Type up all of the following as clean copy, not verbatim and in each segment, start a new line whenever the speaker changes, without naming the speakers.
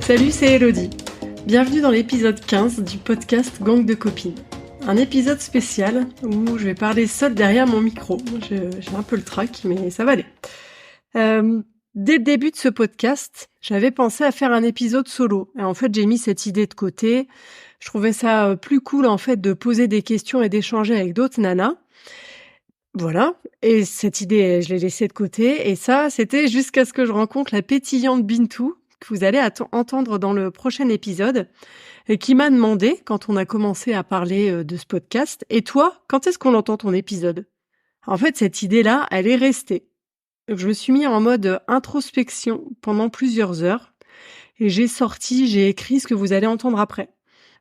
Salut, c'est Elodie. Bienvenue dans l'épisode 15 du podcast Gang de copines. Un épisode spécial où je vais parler seule derrière mon micro. J'ai un peu le trac, mais ça va aller. Dès le début de ce podcast, j'avais pensé à faire un épisode solo. Et en fait, j'ai mis cette idée de côté. Je trouvais ça plus cool en fait de poser des questions et d'échanger avec d'autres nanas. Voilà. Et cette idée, je l'ai laissée de côté. Et ça, c'était jusqu'à ce que je rencontre la pétillante Bintou, que vous allez entendre dans le prochain épisode, et qui m'a demandé, quand on a commencé à parler de ce podcast, « Et toi, quand est-ce qu'on entend ton épisode ?» En fait, cette idée-là, elle est restée. Je me suis mis en mode introspection pendant plusieurs heures, et j'ai écrit ce que vous allez entendre après.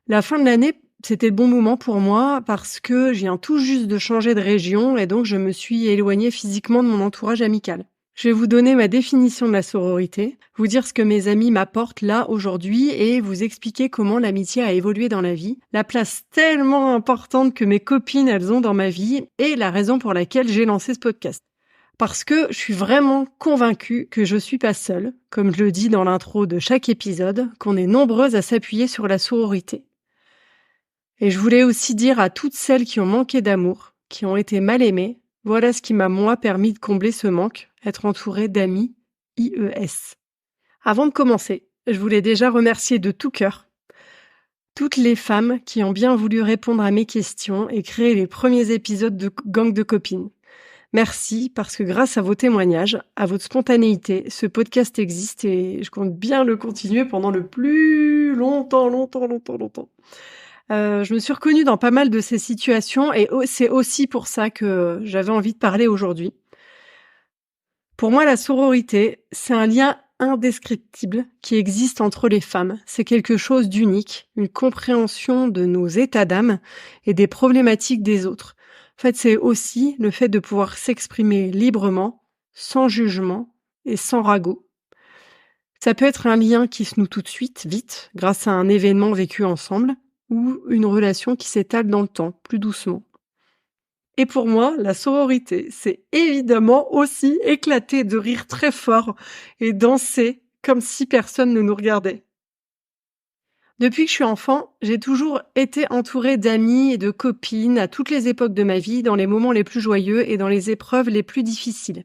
La fin de l'année, c'était le bon moment pour moi parce que je viens tout juste de changer de région et donc je me suis éloignée physiquement de mon entourage amical. Je vais vous donner ma définition de la sororité, vous dire ce que mes amis m'apportent là aujourd'hui et vous expliquer comment l'amitié a évolué dans la vie, la place tellement importante que mes copines elles ont dans ma vie et la raison pour laquelle j'ai lancé ce podcast. Parce que je suis vraiment convaincue que je suis pas seule, comme je le dis dans l'intro de chaque épisode, qu'on est nombreuses à s'appuyer sur la sororité. Et je voulais aussi dire à toutes celles qui ont manqué d'amour, qui ont été mal aimées, voilà ce qui m'a moi permis de combler ce manque, être entourée d'amis IES. Avant de commencer, je voulais déjà remercier de tout cœur toutes les femmes qui ont bien voulu répondre à mes questions et créer les premiers épisodes de Gang de copines. Merci parce que grâce à vos témoignages, à votre spontanéité, ce podcast existe et je compte bien le continuer pendant le plus longtemps. Je me suis reconnue dans pas mal de ces situations et c'est aussi pour ça que j'avais envie de parler aujourd'hui. Pour moi, la sororité, c'est un lien indescriptible qui existe entre les femmes. C'est quelque chose d'unique, une compréhension de nos états d'âme et des problématiques des autres. En fait, c'est aussi le fait de pouvoir s'exprimer librement, sans jugement et sans ragot. Ça peut être un lien qui se noue tout de suite, vite, grâce à un événement vécu ensemble, ou une relation qui s'étale dans le temps, plus doucement. Et pour moi, la sororité, c'est évidemment aussi éclater de rire très fort et danser comme si personne ne nous regardait. Depuis que je suis enfant, j'ai toujours été entourée d'amis et de copines à toutes les époques de ma vie, dans les moments les plus joyeux et dans les épreuves les plus difficiles.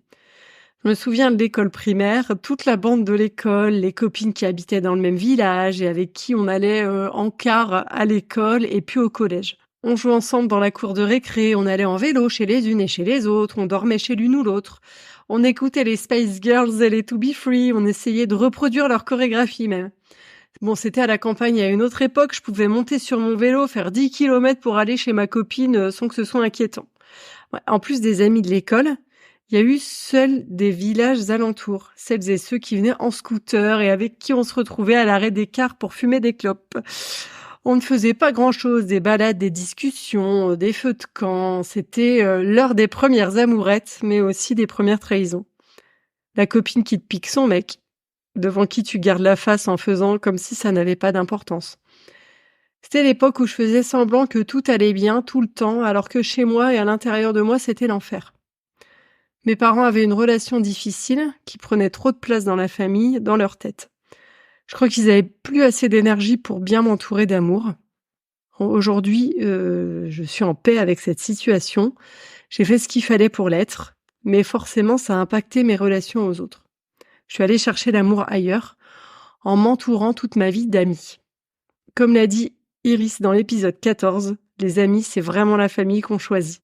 Je me souviens de l'école primaire, toute la bande de l'école, les copines qui habitaient dans le même village et avec qui on allait en car à l'école et puis au collège. On jouait ensemble dans la cour de récré, on allait en vélo chez les unes et chez les autres, on dormait chez l'une ou l'autre. On écoutait les Spice Girls et les To Be Free, on essayait de reproduire leur chorégraphie même. Bon, c'était à la campagne à une autre époque, je pouvais monter sur mon vélo, faire 10 km pour aller chez ma copine sans que ce soit inquiétant. Ouais, en plus des amis de l'école, il y a eu seuls des villages alentours, celles et ceux qui venaient en scooter et avec qui on se retrouvait à l'arrêt des cars pour fumer des clopes. On ne faisait pas grand-chose, des balades, des discussions, des feux de camp. C'était l'heure des premières amourettes, mais aussi des premières trahisons. La copine qui te pique son mec, devant qui tu gardes la face en faisant comme si ça n'avait pas d'importance. C'était l'époque où je faisais semblant que tout allait bien tout le temps, alors que chez moi et à l'intérieur de moi, c'était l'enfer. Mes parents avaient une relation difficile qui prenait trop de place dans la famille, dans leur tête. Je crois qu'ils avaient plus assez d'énergie pour bien m'entourer d'amour. Aujourd'hui, je suis en paix avec cette situation. J'ai fait ce qu'il fallait pour l'être, mais forcément, ça a impacté mes relations aux autres. Je suis allée chercher l'amour ailleurs, en m'entourant toute ma vie d'amis. Comme l'a dit Iris dans l'épisode 14, les amis, c'est vraiment la famille qu'on choisit.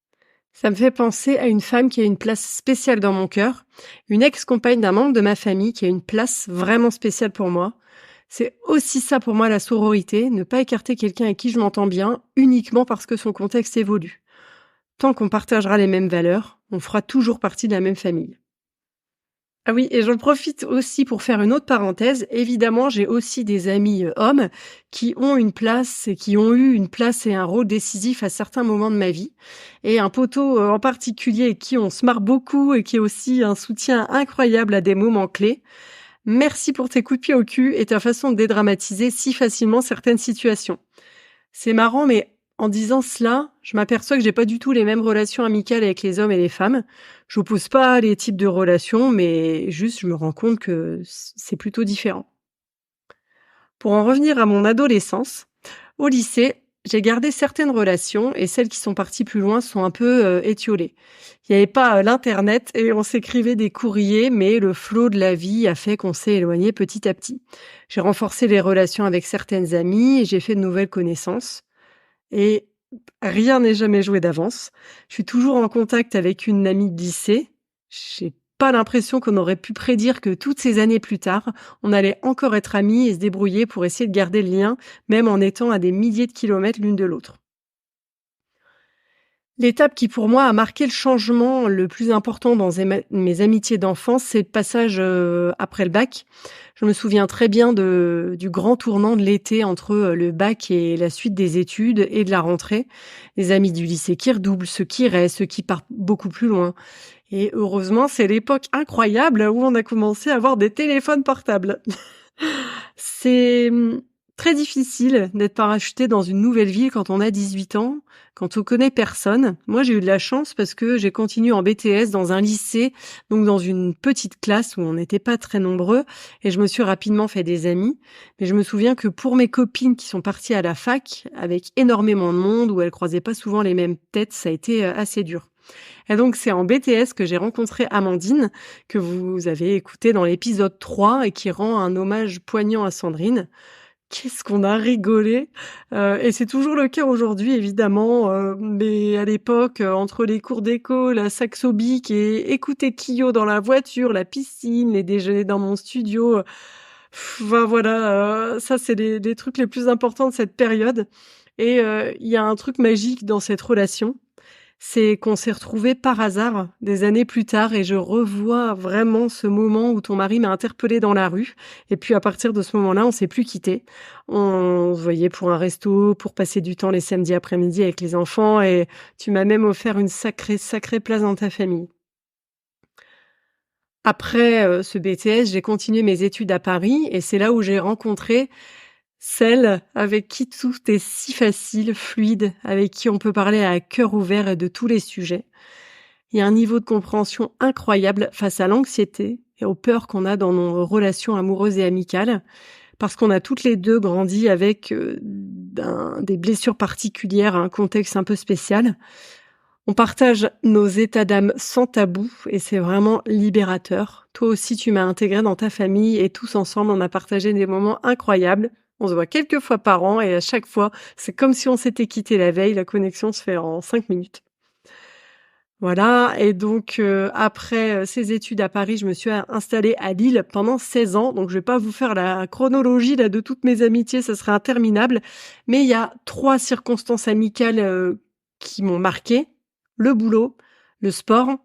Ça me fait penser à une femme qui a une place spéciale dans mon cœur, une ex-compagne d'un membre de ma famille qui a une place vraiment spéciale pour moi. C'est aussi ça pour moi la sororité, ne pas écarter quelqu'un avec qui je m'entends bien uniquement parce que son contexte évolue. Tant qu'on partagera les mêmes valeurs, on fera toujours partie de la même famille. Ah oui, et j'en profite aussi pour faire une autre parenthèse. Évidemment, j'ai aussi des amis hommes qui ont une place et qui ont eu une place et un rôle décisif à certains moments de ma vie. Et un poteau en particulier avec qui on se marre beaucoup et qui est aussi un soutien incroyable à des moments clés. Merci pour tes coups de pied au cul et ta façon de dédramatiser si facilement certaines situations. C'est marrant, mais en disant cela, je m'aperçois que j'ai pas du tout les mêmes relations amicales avec les hommes et les femmes. Je n'oppose pas les types de relations, mais juste je me rends compte que c'est plutôt différent. Pour en revenir à mon adolescence, au lycée, j'ai gardé certaines relations et celles qui sont parties plus loin sont un peu étiolées. Il n'y avait pas l'internet et on s'écrivait des courriers, mais le flot de la vie a fait qu'on s'est éloigné petit à petit. J'ai renforcé les relations avec certaines amies et j'ai fait de nouvelles connaissances. Et rien n'est jamais joué d'avance. Je suis toujours en contact avec une amie de lycée. J'ai pas l'impression qu'on aurait pu prédire que toutes ces années plus tard, on allait encore être amis et se débrouiller pour essayer de garder le lien, même en étant à des milliers de kilomètres l'une de l'autre. L'étape qui, pour moi, a marqué le changement le plus important dans mes amitiés d'enfance, c'est le passage, après le bac. Je me souviens très bien du grand tournant de l'été entre, le bac et la suite des études et de la rentrée. Les amis du lycée qui redoublent, ceux qui restent, ceux qui partent beaucoup plus loin et heureusement, c'est l'époque incroyable où on a commencé à avoir des téléphones portables. C'est, très difficile d'être parachuté dans une nouvelle ville quand on a 18 ans, quand on connaît personne. Moi, j'ai eu de la chance parce que j'ai continué en BTS dans un lycée, donc dans une petite classe où on n'était pas très nombreux et je me suis rapidement fait des amis. Mais je me souviens que pour mes copines qui sont parties à la fac avec énormément de monde où elles croisaient pas souvent les mêmes têtes, ça a été, assez dur. Et donc, c'est en BTS que j'ai rencontré Amandine, que vous avez écouté dans l'épisode 3 et qui rend un hommage poignant à Sandrine. Qu'est-ce qu'on a rigolé! Et c'est toujours le cas aujourd'hui évidemment, mais à l'époque, entre les cours d'éco, la saxo bic et écouter Kyo dans la voiture, la piscine, les déjeuners dans mon studio, enfin voilà, ça c'est les trucs les plus importants de cette période et il y a un truc magique dans cette relation, c'est qu'on s'est retrouvés par hasard des années plus tard et je revois vraiment ce moment où ton mari m'a interpellée dans la rue et puis à partir de ce moment-là, on s'est plus quittés. On se voyait pour un resto, pour passer du temps les samedis après-midi avec les enfants et tu m'as même offert une sacrée place dans ta famille. Après, ce BTS, j'ai continué mes études à Paris et c'est là où j'ai rencontré celle avec qui tout est si facile, fluide, avec qui on peut parler à cœur ouvert et de tous les sujets. Il y a un niveau de compréhension incroyable face à l'anxiété et aux peurs qu'on a dans nos relations amoureuses et amicales, parce qu'on a toutes les 2 grandi avec, des blessures particulières, un contexte un peu spécial. On partage nos états d'âme sans tabou et c'est vraiment libérateur. Toi aussi, tu m'as intégrée dans ta famille et tous ensemble, on a partagé des moments incroyables. On se voit quelques fois par an et à chaque fois, c'est comme si on s'était quitté la veille. La connexion se fait en 5 minutes. Voilà et donc après, ces études à Paris, je me suis installée à Lille pendant 16 ans. Donc je vais pas vous faire la chronologie là de toutes mes amitiés, ça serait interminable. Mais il y a 3 circonstances amicales, qui m'ont marquée: le boulot, le sport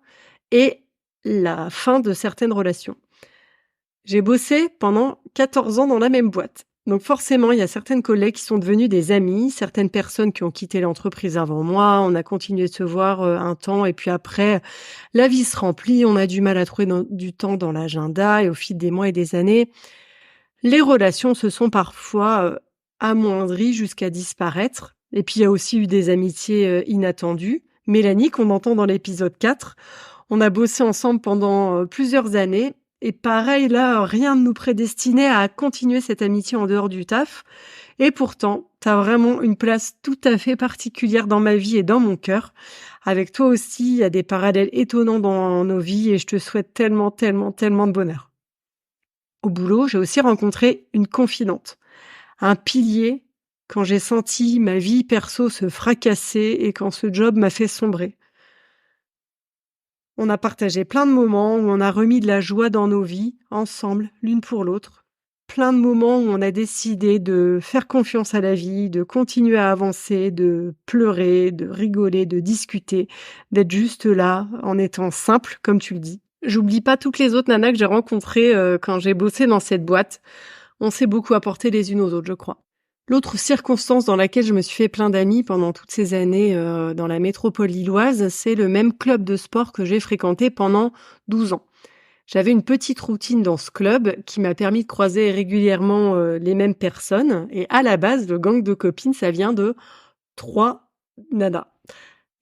et la fin de certaines relations. J'ai bossé pendant 14 ans dans la même boîte. Donc forcément, il y a certaines collègues qui sont devenues des amies, certaines personnes qui ont quitté l'entreprise avant moi, on a continué de se voir, un temps et puis après, la vie se remplit, on a du mal à trouver du temps dans l'agenda et au fil des mois et des années, les relations se sont parfois, amoindries jusqu'à disparaître et puis il y a aussi eu des amitiés, inattendues. Mélanie, qu'on entend dans l'épisode 4, on a bossé ensemble pendant, plusieurs années et pareil là, rien ne nous prédestinait à continuer cette amitié en dehors du taf et pourtant, tu as vraiment une place tout à fait particulière dans ma vie et dans mon cœur. Avec toi aussi, il y a des parallèles étonnants dans nos vies et je te souhaite tellement, tellement, tellement de bonheur. Au boulot, j'ai aussi rencontré une confidente, un pilier quand j'ai senti ma vie perso se fracasser et quand ce job m'a fait sombrer. On a partagé plein de moments où on a remis de la joie dans nos vies, ensemble, l'une pour l'autre. Plein de moments où on a décidé de faire confiance à la vie, de continuer à avancer, de pleurer, de rigoler, de discuter, d'être juste là, en étant simple, comme tu le dis. J'oublie pas toutes les autres nanas que j'ai rencontrées quand j'ai bossé dans cette boîte. On s'est beaucoup apporté les unes aux autres, je crois. L'autre circonstance dans laquelle je me suis fait plein d'amis pendant toutes ces années, dans la métropole lilloise, c'est le même club de sport que j'ai fréquenté pendant 12 ans. J'avais une petite routine dans ce club qui m'a permis de croiser régulièrement, les mêmes personnes et à la base, le gang de copines, ça vient de 3 nanas.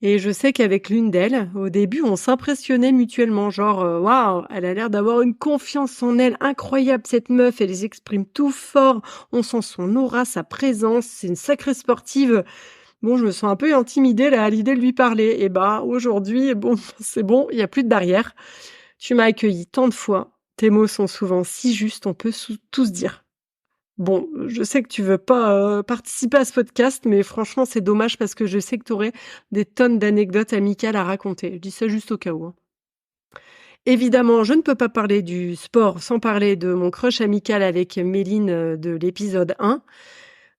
Et je sais qu'avec l'une d'elles, au début, on s'impressionnait mutuellement, genre waouh, elle a l'air d'avoir une confiance en elle incroyable cette meuf, elle les exprime tout fort, on sent son aura, sa présence, c'est une sacrée sportive. Bon, je me sens un peu intimidée là à l'idée de lui parler. Et bah aujourd'hui, bon, c'est bon, il y a plus de barrière. Tu m'as accueilli tant de fois, tes mots sont souvent si justes, on peut tout se dire. Bon, je sais que tu veux pas, participer à ce podcast, mais franchement, c'est dommage parce que je sais que tu aurais des tonnes d'anecdotes amicales à raconter. Je dis ça juste au cas où, hein. Évidemment, je ne peux pas parler du sport sans parler de mon crush amical avec Méline, de l'épisode 1.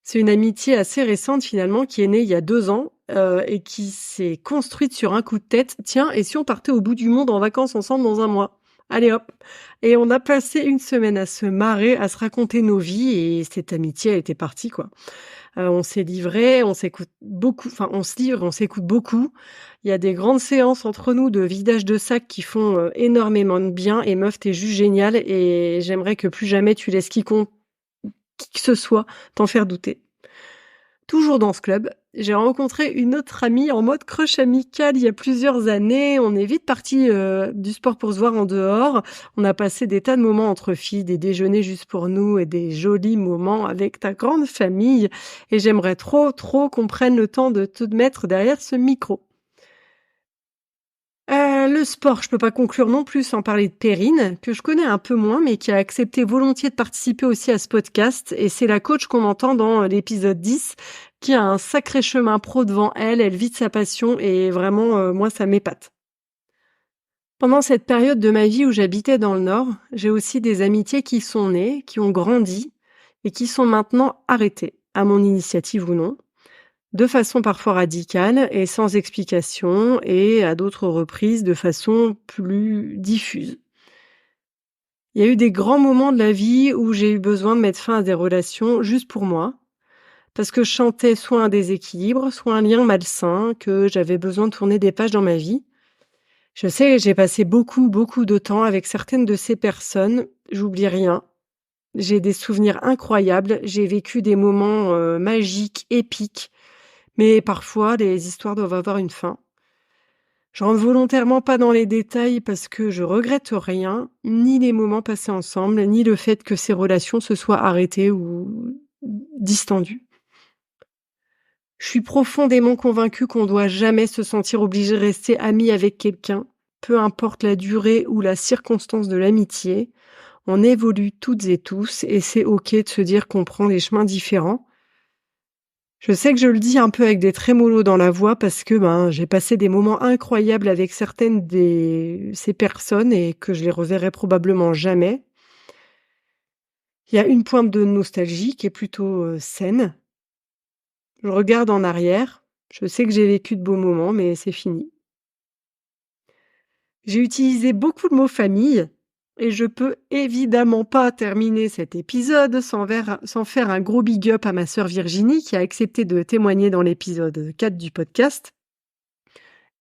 C'est une amitié assez récente finalement qui est née il y a 2 ans, et qui s'est construite sur un coup de tête. Tiens, et si on partait au bout du monde en vacances ensemble dans un mois? Allez hop! Et on a passé une semaine à se marrer, à se raconter nos vies et cette amitié a été partie, quoi. On s'est livré, on s'écoute beaucoup, enfin on se livre, on s'écoute beaucoup. Il y a des grandes séances entre nous de vidage de sac qui font, énormément de bien et meuf, tu juste géniale et j'aimerais que plus jamais tu laisses qui que ce soit t'en faire douter. Toujours dans ce club, j'ai rencontré une autre amie en mode crush amical il y a plusieurs années. On est vite parti du sport pour se voir en dehors. On a passé des tas de moments entre filles, des déjeuners juste pour nous et des jolis moments avec ta grande famille. Et j'aimerais trop, trop qu'on prenne le temps de te mettre derrière ce micro. Le sport, je peux pas conclure non plus sans parler de Perrine, que je connais un peu moins, mais qui a accepté volontiers de participer aussi à ce podcast. Et c'est la coach qu'on entend dans l'épisode 10, qui a un sacré chemin pro devant elle. Elle vit de sa passion et vraiment, moi, ça m'épate. Pendant cette période de ma vie où j'habitais dans le Nord, j'ai aussi des amitiés qui sont nées, qui ont grandi et qui sont maintenant arrêtées, à mon initiative ou non. De façon parfois radicale et sans explication et à d'autres reprises de façon plus diffuse. Il y a eu des grands moments de la vie où j'ai eu besoin de mettre fin à des relations juste pour moi, parce que je sentais soit un déséquilibre, soit un lien malsain, que j'avais besoin de tourner des pages dans ma vie. Je sais, j'ai passé beaucoup, beaucoup de temps avec certaines de ces personnes, j'oublie rien. J'ai des souvenirs incroyables, j'ai vécu des moments magiques, épiques, mais parfois, les histoires doivent avoir une fin. Je rentre volontairement pas dans les détails parce que je regrette rien, ni les moments passés ensemble, ni le fait que ces relations se soient arrêtées ou distendues. Je suis profondément convaincue qu'on doit jamais se sentir obligé de rester ami avec quelqu'un, peu importe la durée ou la circonstance de l'amitié. On évolue toutes et tous et c'est ok de se dire qu'on prend des chemins différents. Je sais que je le dis un peu avec des trémolos dans la voix parce que j'ai passé des moments incroyables avec certaines de ces personnes et que je les reverrai probablement jamais. Il y a une pointe de nostalgie qui est plutôt saine. Je regarde en arrière. Je sais que j'ai vécu de beaux moments, mais c'est fini. J'ai utilisé beaucoup de mots famille et je peux évidemment pas terminer cet épisode sans faire un gros big up à ma sœur Virginie qui a accepté de témoigner dans l'épisode 4 du podcast.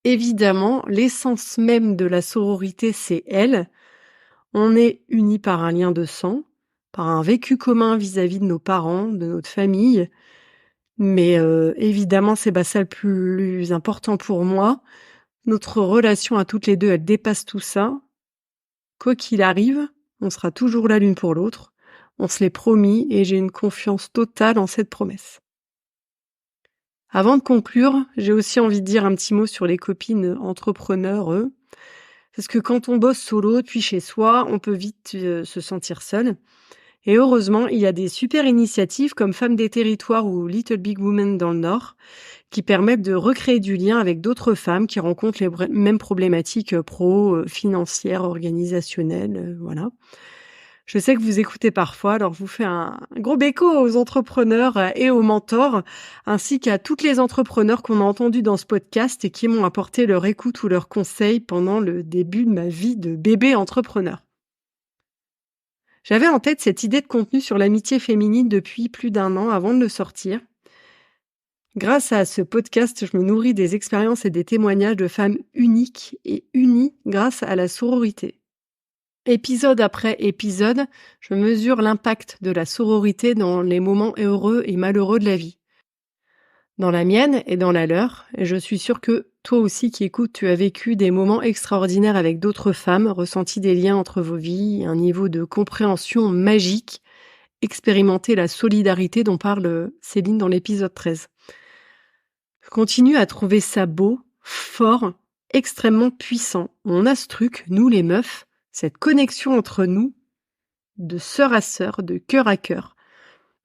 Évidemment, l'essence même de la sororité, c'est elle. On est unis par un lien de sang, par un vécu commun vis-à-vis de nos parents, de notre famille. Mais évidemment, c'est ça le plus important pour moi. Notre relation à toutes les deux, elle dépasse tout ça. Quoi qu'il arrive, on sera toujours là l'une pour l'autre. On se l'est promis et j'ai une confiance totale en cette promesse. Avant de conclure, j'ai aussi envie de dire un petit mot sur les copines entrepreneurs, parce que quand on bosse solo depuis chez soi, on peut vite se sentir seul. Et heureusement, il y a des super initiatives comme Femmes des Territoires ou Little Big Women dans le Nord qui permettent de recréer du lien avec d'autres femmes qui rencontrent les mêmes problématiques financières, organisationnelles, voilà. Je sais que vous écoutez parfois, alors je vous fais un gros béco aux entrepreneurs et aux mentors, ainsi qu'à toutes les entrepreneurs qu'on a entendus dans ce podcast et qui m'ont apporté leur écoute ou leurs conseils pendant le début de ma vie de bébé entrepreneur. J'avais en tête cette idée de contenu sur l'amitié féminine depuis plus d'1 an avant de le sortir. Grâce à ce podcast, je me nourris des expériences et des témoignages de femmes uniques et unies grâce à la sororité. Épisode après épisode, je mesure l'impact de la sororité dans les moments heureux et malheureux de la vie. Dans la mienne et dans la leur, et je suis sûre que toi aussi qui écoutes, tu as vécu des moments extraordinaires avec d'autres femmes, ressenti des liens entre vos vies, un niveau de compréhension magique, expérimenté la solidarité dont parle Céline dans l'épisode 13. Je continue à trouver ça beau, fort, extrêmement puissant. On a ce truc, nous les meufs, cette connexion entre nous, de sœur à sœur, de cœur à cœur.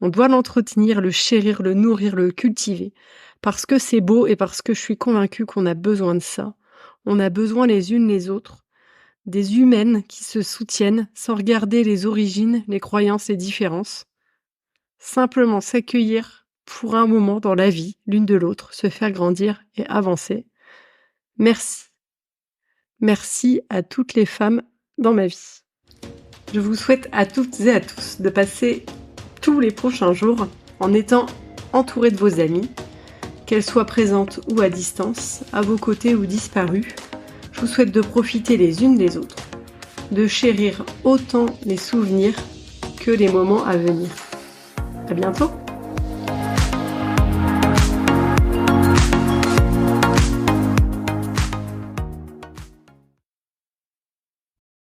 On doit l'entretenir, le chérir, le nourrir, le cultiver. Parce que c'est beau et parce que je suis convaincue qu'on a besoin de ça. On a besoin les unes les autres. Des humaines qui se soutiennent sans regarder les origines, les croyances et différences. Simplement s'accueillir pour un moment dans la vie, l'une de l'autre, se faire grandir et avancer. Merci. Merci à toutes les femmes dans ma vie. Je vous souhaite à toutes et à tous de passer tous les prochains jours en étant entourés de vos amis, qu'elles soient présentes ou à distance, à vos côtés ou disparues. Je vous souhaite de profiter les unes des autres, de chérir autant les souvenirs que les moments à venir. À bientôt!